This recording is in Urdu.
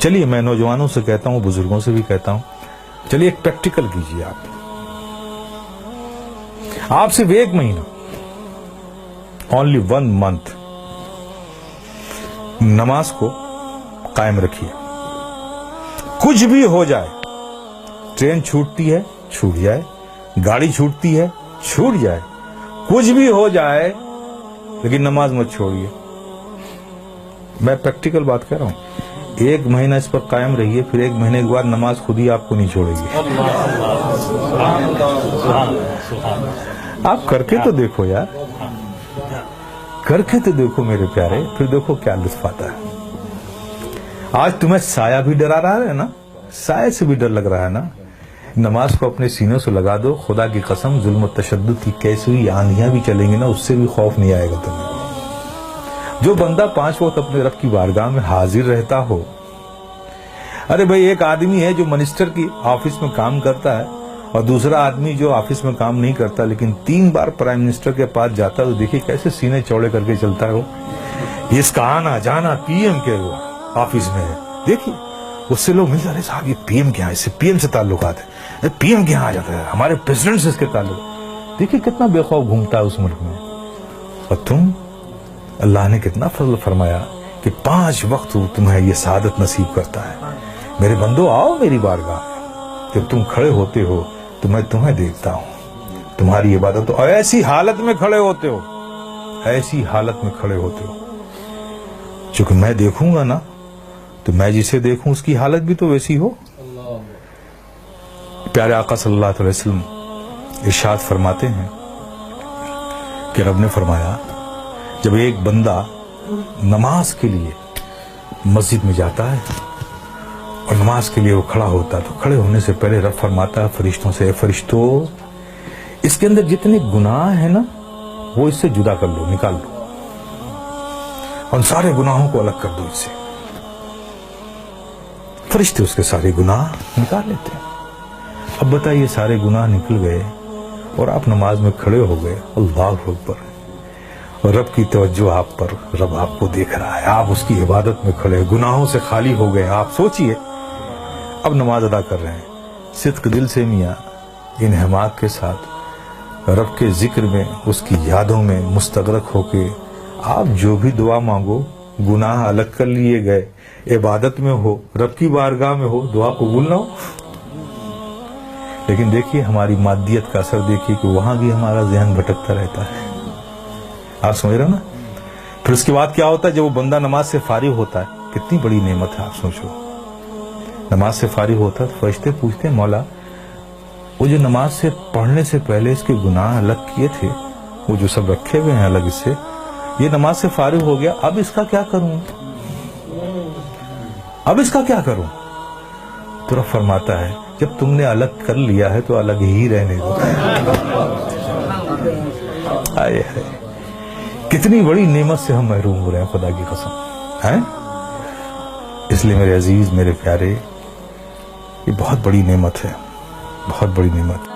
چلیے میں نوجوانوں سے کہتا ہوں, بزرگوں سے بھی کہتا ہوں, چلیے ایک پریکٹیکل کیجیے. آپ صرف 1 مہینہ, only 1 month نماز کو قائم رکھیے. کچھ بھی ہو جائے, ٹرین چھوٹتی ہے چھوٹ جائے, گاڑی چھوٹتی ہے چھوٹ جائے, کچھ بھی ہو جائے, لیکن نماز مت چھوڑیے. میں پریکٹیکل بات کہہ رہا ہوں. 1 مہینہ اس پر قائم رہیے, پھر 1 مہینے کے بعد نماز خود ہی آپ کو نہیں چھوڑے گی. آپ کر کے تو دیکھو یار, کر کے تو دیکھو میرے پیارے, پھر دیکھو کیا لطف آتا ہے. آج تمہیں سایہ بھی ڈرا رہا ہے نا, سایہ سے بھی ڈر لگ رہا ہے نا, نماز کو اپنے سینوں سے لگا دو. خدا کی قسم ظلم و تشدد کی کیسی ہوئی آندھیاں بھی چلیں گی نا, اس سے بھی خوف نہیں آئے گا تمہیں. جو بندہ 5 وقت اپنے رب کی بارگاہ میں حاضر رہتا ہو. ارے بھائی, ایک آدمی ہے جو منسٹر کی آفس میں کام کرتا ہے, اور دوسرا آدمی جو آفس میں کام نہیں کرتا لیکن 3 بار پرائم منسٹر کے پاس جاتا ہے, تو دیکھیے کیسے سینے چوڑے کر کے چلتا ہے وہ. اس کا آنا جانا پی ایم کے وہ آفس میں ہے, دیکھیے اس سے لوگ ملتے, ارے صاحب یہ پی ایم کے یہاں, اس سے پی ایم سے تعلقات ہے, پی ایم کے یہاں آ جاتا ہے, ہمارے پریزیڈنٹ سے اس کے تعلق. دیکھیے کتنا بے خوف گھومتا ہے اس ملک میں. اور تم, اللہ نے کتنا فضل فرمایا کہ 5 وقت تمہیں یہ سعادت نصیب کرتا ہے. میرے بندو آؤ میری بارگاہ میں, جب تم کھڑے ہوتے ہو تو میں تمہیں دیکھتا ہوں, تمہاری عبادت, اور ایسی حالت میں کھڑے ہوتے ہو, ایسی حالت میں کھڑے ہوتے ہو. چونکہ میں دیکھوں گا نا, تو میں جسے دیکھوں اس کی حالت بھی تو ویسی ہو. پیارے آقا صلی اللہ علیہ وسلم ارشاد فرماتے ہیں کہ رب نے فرمایا, جب ایک بندہ نماز کے لیے مسجد میں جاتا ہے اور نماز کے لیے وہ کھڑا ہوتا ہے, تو کھڑے ہونے سے پہلے رب فرماتا ہے فرشتوں سے, اے فرشتوں, اس کے اندر جتنے گناہ ہیں نا وہ اس سے جدا کر لو, نکال دو, اور سارے گناہوں کو الگ کر دو اس سے. فرشتے اس کے سارے گناہ نکال لیتے ہیں. اب بتائیے, سارے گناہ نکل گئے اور آپ نماز میں کھڑے ہو گئے, اللہ اکبر, اور رب کی توجہ آپ پر, رب آپ کو دیکھ رہا ہے, آپ اس کی عبادت میں کھڑے, گناہوں سے خالی ہو گئے. آپ سوچئے اب نماز ادا کر رہے ہیں, صدق دل سے میاں انہماک کے ساتھ رب کے ذکر میں, اس کی یادوں میں مستغرق ہو کے آپ جو بھی دعا مانگو, گناہ الگ کر لیے گئے, عبادت میں ہو, رب کی بارگاہ میں ہو, دعا قبول نہ ہو. لیکن دیکھیے ہماری مادیت کا اثر دیکھیے کہ وہاں بھی ہمارا ذہن بھٹکتا رہتا ہے. آپ سمجھ رہے نا. پھر اس کے بعد کیا ہوتا ہے, جب وہ بندہ نماز سے فارغ ہوتا ہے, کتنی بڑی نعمت ہے آپ سوچو. نماز سے فارغ ہوتا ہے تو فرشتے پوچھتے ہیں, مولا وہ جو نماز سے پڑھنے سے پہلے اس کے گناہ الگ کیے تھے, وہ جو سب رکھے ہوئے ہیں الگ اس سے, یہ نماز سے فارغ ہو گیا, اب اس کا کیا کروں, اب اس کا کیا کروں. تو رب فرماتا ہے, جب تم نے الگ کر لیا ہے تو الگ ہی رہنے دو. آئے ہائے, کتنی بڑی نعمت سے ہم محروم ہو رہے ہیں خدا کی قسم ہیں. اس لیے میرے عزیز, میرے پیارے, یہ بہت بڑی نعمت ہے, بہت بڑی نعمت.